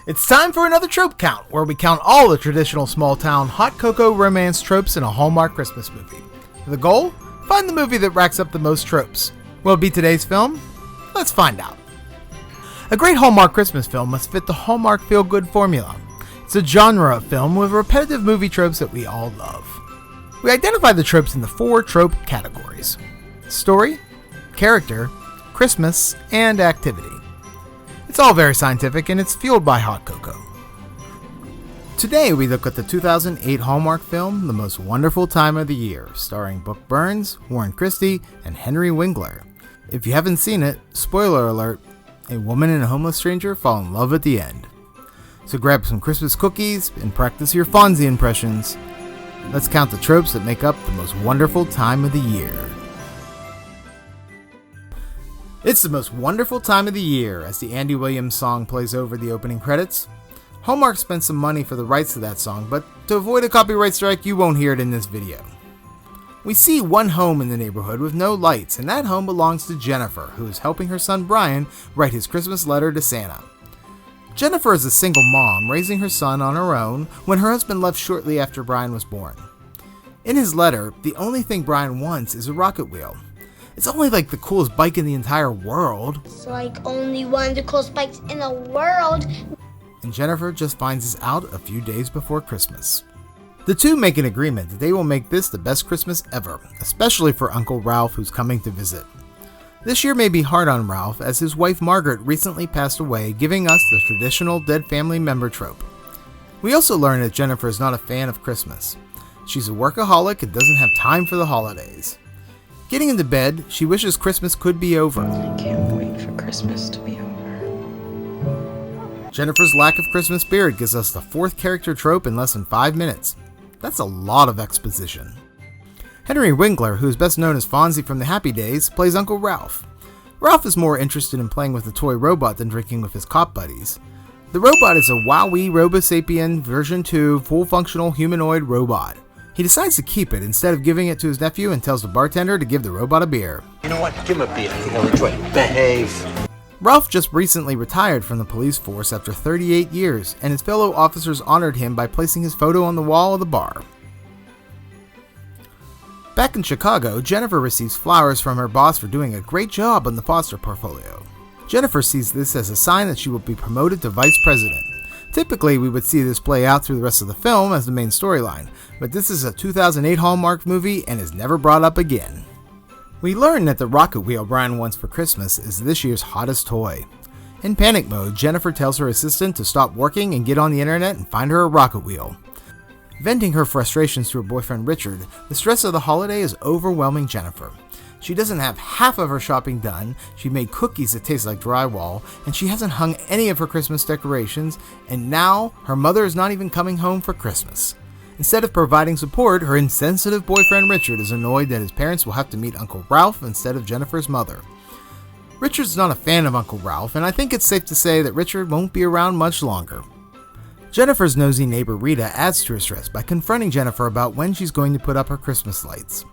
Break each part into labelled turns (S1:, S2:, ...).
S1: It's time for another Trope Count, where we count all the traditional small-town hot cocoa romance tropes in a Hallmark Christmas movie. The goal? Find the movie that racks up the most tropes. Will it be today's film? Let's find out. A great Hallmark Christmas film must fit the Hallmark feel-good formula. It's a genre of film with repetitive movie tropes that we all love. We identify the tropes in the 4 trope categories: story, character, Christmas, and activity. It's all very scientific, and it's fueled by hot cocoa. Today we look at the 2008 Hallmark film, The Most Wonderful Time of the Year, starring Brook Burke, Warren Christie, and Henry Winkler. If you haven't seen it, spoiler alert, a woman and a homeless stranger fall in love at the end. So grab some Christmas cookies and practice your Fonzie impressions. Let's count the tropes that make up the most wonderful time of the year. It's the most wonderful time of the year as the Andy Williams song plays over the opening credits. Hallmark spent some money for the rights to that song, but to avoid a copyright strike, you won't hear it in this video. We see one home in the neighborhood with no lights, and that home belongs to Jennifer, who is helping her son Brian write his Christmas letter to Santa. Jennifer is a single mom raising her son on her own when her husband left shortly after Brian was born. In his letter, the only thing Brian wants is a rocket wheel. It's only like the coolest bike in the entire world.
S2: It's like only one of the coolest bikes in the world.
S1: And Jennifer just finds this out a few days before Christmas. The two make an agreement that they will make this the best Christmas ever, especially for Uncle Ralph, who's coming to visit. This year may be hard on Ralph, as his wife Margaret recently passed away, giving us the traditional dead family member trope. We also learn that Jennifer is not a fan of Christmas. She's a workaholic and doesn't have time for the holidays. Getting into bed, she wishes Christmas could be over.
S3: I can't wait for Christmas to be over.
S1: Jennifer's lack of Christmas spirit gives us the 4th character trope in less than 5 minutes. That's a lot of exposition. Henry Winkler, who is best known as Fonzie from the Happy Days, plays Uncle Ralph. Ralph is more interested in playing with a toy robot than drinking with his cop buddies. The robot is a Wowee Robosapien version 2 full-functional humanoid robot. He decides to keep it instead of giving it to his nephew and tells the bartender to give the robot a beer.
S4: You know what? Give him a beer. I think he'll enjoy it. Behave.
S1: Ralph just recently retired from the police force after 38 years, and his fellow officers honored him by placing his photo on the wall of the bar. Back in Chicago, Jennifer receives flowers from her boss for doing a great job on the foster portfolio. Jennifer sees this as a sign that she will be promoted to vice president. Typically, we would see this play out through the rest of the film as the main storyline, but this is a 2008 Hallmark movie and is never brought up again. We learn that the rocket wheel Brian wants for Christmas is this year's hottest toy. In panic mode, Jennifer tells her assistant to stop working and get on the internet and find her a rocket wheel. Venting her frustrations to her boyfriend Richard, the stress of the holiday is overwhelming Jennifer. She doesn't have half of her shopping done, she made cookies that taste like drywall, and she hasn't hung any of her Christmas decorations, and now her mother is not even coming home for Christmas. Instead of providing support, her insensitive boyfriend Richard is annoyed that his parents will have to meet Uncle Ralph instead of Jennifer's mother. Richard's not a fan of Uncle Ralph, and I think it's safe to say that Richard won't be around much longer. Jennifer's nosy neighbor Rita adds to her stress by confronting Jennifer about when she's going to put up her Christmas lights.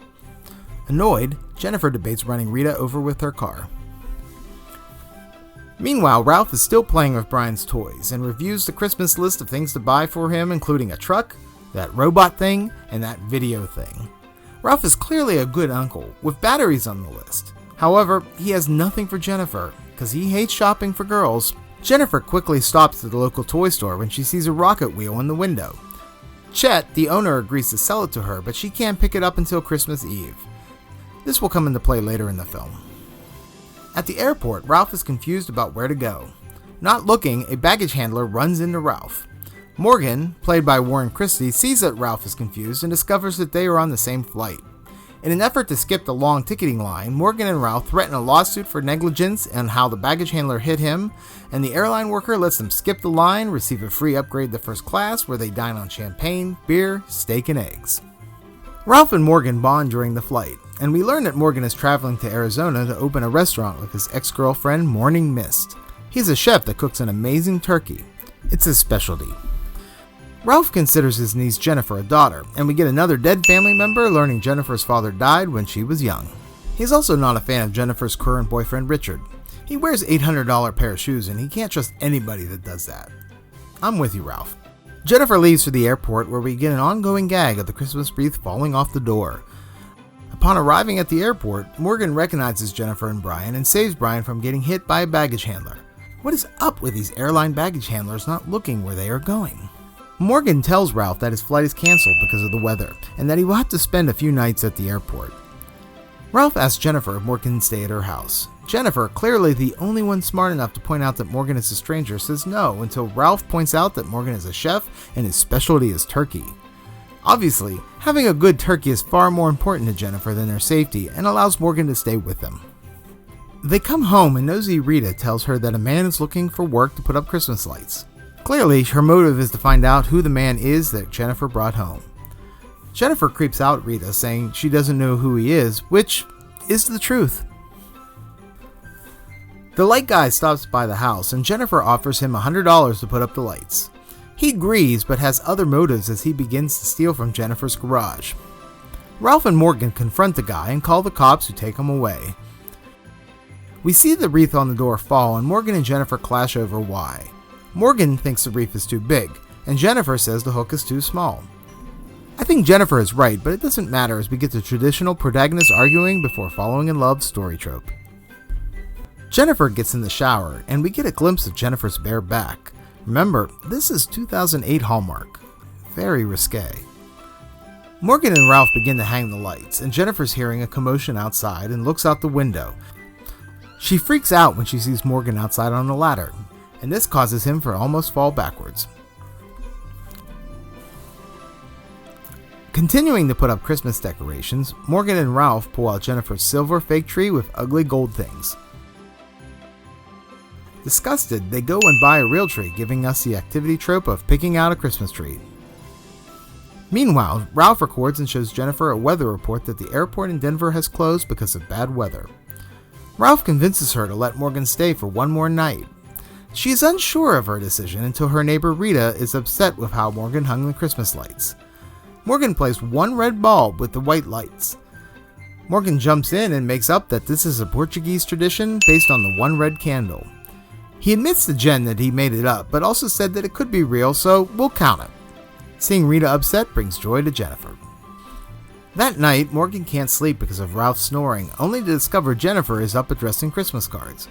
S1: Annoyed, Jennifer debates running Rita over with her car. Meanwhile, Ralph is still playing with Brian's toys and reviews the Christmas list of things to buy for him, including a truck, that robot thing, and that video thing. Ralph is clearly a good uncle, with batteries on the list. However, he has nothing for Jennifer, because he hates shopping for girls. Jennifer quickly stops at the local toy store when she sees a rocket wheel in the window. Chet, the owner, agrees to sell it to her, but she can't pick it up until Christmas Eve. This will come into play later in the film. At the airport, Ralph is confused about where to go. Not looking, a baggage handler runs into Ralph. Morgan, played by Warren Christie, sees that Ralph is confused and discovers that they are on the same flight. In an effort to skip the long ticketing line, Morgan and Ralph threaten a lawsuit for negligence and how the baggage handler hit him, and the airline worker lets them skip the line, receive a free upgrade to first class where they dine on champagne, beer, steak, and eggs. Ralph and Morgan bond during the flight, and we learn that Morgan is traveling to Arizona to open a restaurant with his ex-girlfriend, Morning Mist. He's a chef that cooks an amazing turkey. It's his specialty. Ralph considers his niece Jennifer a daughter, and we get another dead family member learning Jennifer's father died when she was young. He's also not a fan of Jennifer's current boyfriend Richard. He wears $800 pair of shoes and he can't trust anybody that does that. I'm with you, Ralph. Jennifer leaves for the airport, where we get an ongoing gag of the Christmas wreath falling off the door. Upon arriving at the airport, Morgan recognizes Jennifer and Brian and saves Brian from getting hit by a baggage handler. What is up with these airline baggage handlers not looking where they are going? Morgan tells Ralph that his flight is canceled because of the weather, and that he will have to spend a few nights at the airport. Ralph asks Jennifer if Morgan can stay at her house. Jennifer, clearly the only one smart enough to point out that Morgan is a stranger, says no until Ralph points out that Morgan is a chef and his specialty is turkey. Obviously, having a good turkey is far more important to Jennifer than their safety and allows Morgan to stay with them. They come home and nosy Rita tells her that a man is looking for work to put up Christmas lights. Clearly, her motive is to find out who the man is that Jennifer brought home. Jennifer creeps out Rita, saying she doesn't know who he is, which is the truth. The light guy stops by the house and Jennifer offers him $100 to put up the lights. He agrees but has other motives as he begins to steal from Jennifer's garage. Ralph and Morgan confront the guy and call the cops, who take him away. We see the wreath on the door fall and Morgan and Jennifer clash over why. Morgan thinks the wreath is too big and Jennifer says the hook is too small. I think Jennifer is right, but it doesn't matter as we get the traditional protagonist arguing before falling in love story trope. Jennifer gets in the shower, and we get a glimpse of Jennifer's bare back. Remember, this is 2008 Hallmark. Very risque. Morgan and Ralph begin to hang the lights, and Jennifer's hearing a commotion outside and looks out the window. She freaks out when she sees Morgan outside on the ladder, and this causes him to almost fall backwards. Continuing to put up Christmas decorations, Morgan and Ralph pull out Jennifer's silver fake tree with ugly gold things. Disgusted, they go and buy a real tree, giving us the activity trope of picking out a Christmas tree. Meanwhile, Ralph records and shows Jennifer a weather report that the airport in Denver has closed because of bad weather. Ralph convinces her to let Morgan stay for one more night. She is unsure of her decision until her neighbor Rita is upset with how Morgan hung the Christmas lights. Morgan placed one red bulb with the white lights. Morgan jumps in and makes up that this is a Portuguese tradition based on the one red candle. He admits to Jen that he made it up, but also said that it could be real, so we'll count it. Seeing Rita upset brings joy to Jennifer. That night, Morgan can't sleep because of Ralph snoring, only to discover Jennifer is up addressing Christmas cards.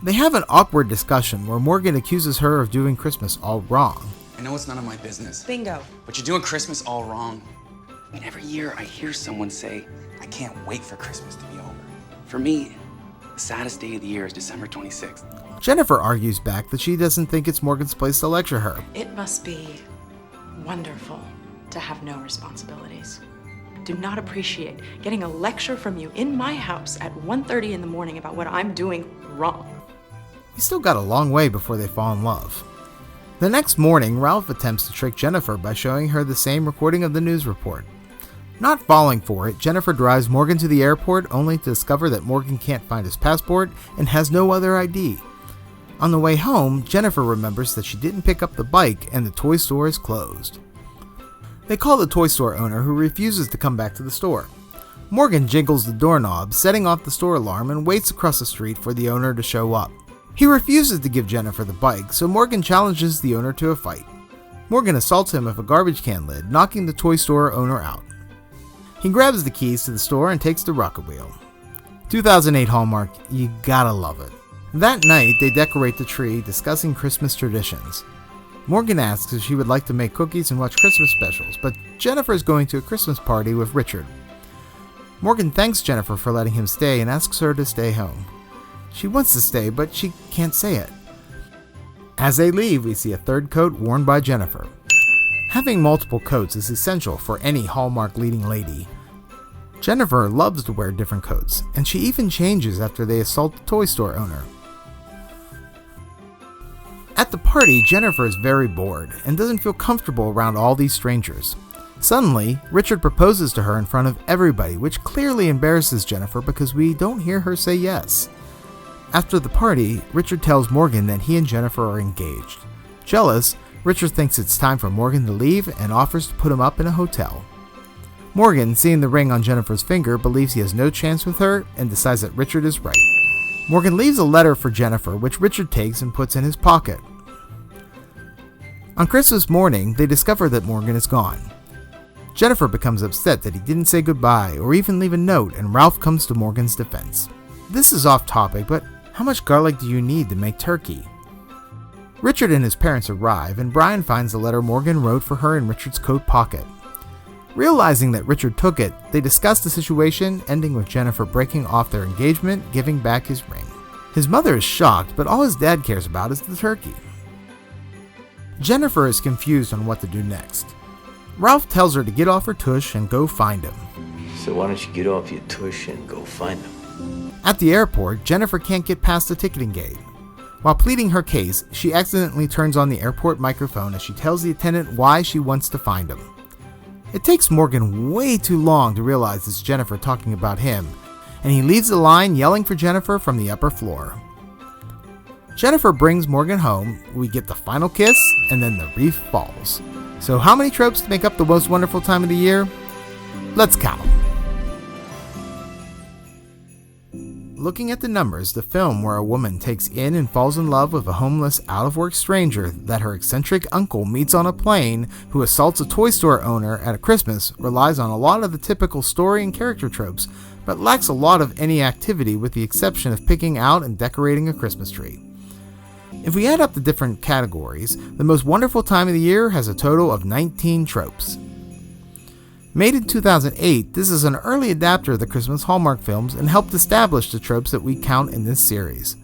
S1: They have an awkward discussion where Morgan accuses her of doing Christmas all wrong.
S5: I know it's none of my business.
S3: Bingo.
S5: But you're doing Christmas all wrong. I mean, every year I hear someone say, I can't wait for Christmas to be over. For me, the saddest day of the year is December 26th.
S1: Jennifer argues back that she doesn't think it's Morgan's place to lecture her.
S3: It must be wonderful to have no responsibilities. Do not appreciate getting a lecture from you in my house at 1:30 in the morning about what I'm doing wrong.
S1: We still got a long way before they fall in love. The next morning, Ralph attempts to trick Jennifer by showing her the same recording of the news report. Not falling for it, Jennifer drives Morgan to the airport only to discover that Morgan can't find his passport and has no other ID. On the way home, Jennifer remembers that she didn't pick up the bike and the toy store is closed. They call the toy store owner, who refuses to come back to the store. Morgan jiggles the doorknob, setting off the store alarm, and waits across the street for the owner to show up. He refuses to give Jennifer the bike, so Morgan challenges the owner to a fight. Morgan assaults him with a garbage can lid, knocking the toy store owner out. He grabs the keys to the store and takes the rocket wheel. 2008 Hallmark, you gotta love it. That night, they decorate the tree, discussing Christmas traditions. Morgan asks if she would like to make cookies and watch Christmas specials, but Jennifer is going to a Christmas party with Richard. Morgan thanks Jennifer for letting him stay and asks her to stay home. She wants to stay, but she can't say it. As they leave, we see a third coat worn by Jennifer. Having multiple coats is essential for any Hallmark leading lady. Jennifer loves to wear different coats, and she even changes after they assault the toy store owner. At the party, Jennifer is very bored and doesn't feel comfortable around all these strangers. Suddenly, Richard proposes to her in front of everybody, which clearly embarrasses Jennifer because we don't hear her say yes. After the party, Richard tells Morgan that he and Jennifer are engaged. Jealous, Richard thinks it's time for Morgan to leave and offers to put him up in a hotel. Morgan, seeing the ring on Jennifer's finger, believes he has no chance with her and decides that Richard is right. Morgan leaves a letter for Jennifer, which Richard takes and puts in his pocket. On Christmas morning, they discover that Morgan is gone. Jennifer becomes upset that he didn't say goodbye or even leave a note, and Ralph comes to Morgan's defense. This is off topic, but how much garlic do you need to make turkey? Richard and his parents arrive, and Brian finds the letter Morgan wrote for her in Richard's coat pocket. Realizing that Richard took it, they discuss the situation, ending with Jennifer breaking off their engagement, giving back his ring. His mother is shocked, but all his dad cares about is the turkey. Jennifer is confused on what to do next. Ralph tells her to get off her tush and go find him.
S4: So why don't you get off your tush and go find them?
S1: At the airport, Jennifer can't get past the ticketing gate. While pleading her case, she accidentally turns on the airport microphone as she tells the attendant why she wants to find him. It takes Morgan way too long to realize it's Jennifer talking about him, and he leaves the line yelling for Jennifer from the upper floor. Jennifer brings Morgan home, we get the final kiss, and then the wreath falls. So how many tropes make up the most wonderful time of the year? Let's count. Looking at the numbers, the film where a woman takes in and falls in love with a homeless, out-of-work stranger that her eccentric uncle meets on a plane who assaults a toy store owner at a Christmas relies on a lot of the typical story and character tropes, but lacks a lot of any activity with the exception of picking out and decorating a Christmas tree. If we add up the different categories, the most wonderful time of the year has a total of 19 tropes. Made in 2008, this is an early adapter of the Christmas Hallmark films and helped establish the tropes that we count in this series.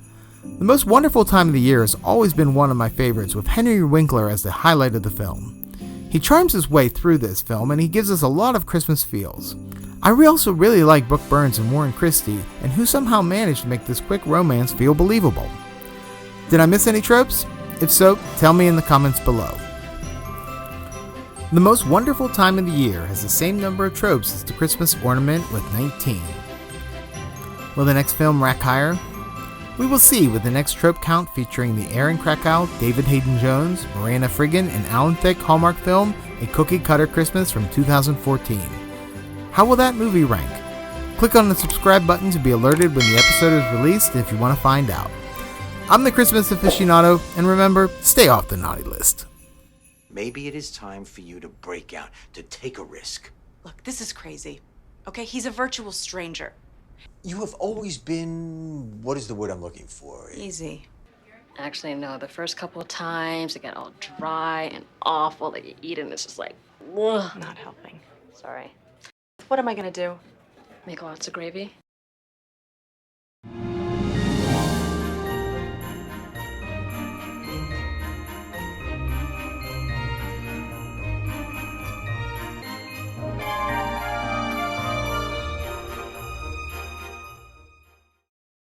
S1: The most wonderful time of the year has always been one of my favorites, with Henry Winkler as the highlight of the film. He charms his way through this film and he gives us a lot of Christmas feels. I also really like Brook Burke and Warren Christie, and who somehow managed to make this quick romance feel believable. Did I miss any tropes? If so, tell me in the comments below. The most wonderful time of the year has the same number of tropes as the Christmas ornament with 19. Will the next film rank higher? We will see with the next trope count featuring the Aaron Krakow, David Hayden Jones, Miranda Friggin, and Alan Thicke Hallmark film, A Cookie Cutter Christmas from 2014. How will that movie rank? Click on the subscribe button to be alerted when the episode is released if you want to find out. I'm the Christmas aficionado, and remember, stay off the naughty list.
S4: Maybe it is time for you to break out, to take a risk.
S3: Look, this is crazy. Okay, he's a virtual stranger.
S4: You have always been, what is the word I'm looking for?
S3: Easy.
S6: Actually, no. The first couple of times, it got all dry and awful that you eat it, and it's just like, ugh.
S3: Not helping.
S6: Sorry.
S3: What am I gonna do?
S6: Make lots of gravy.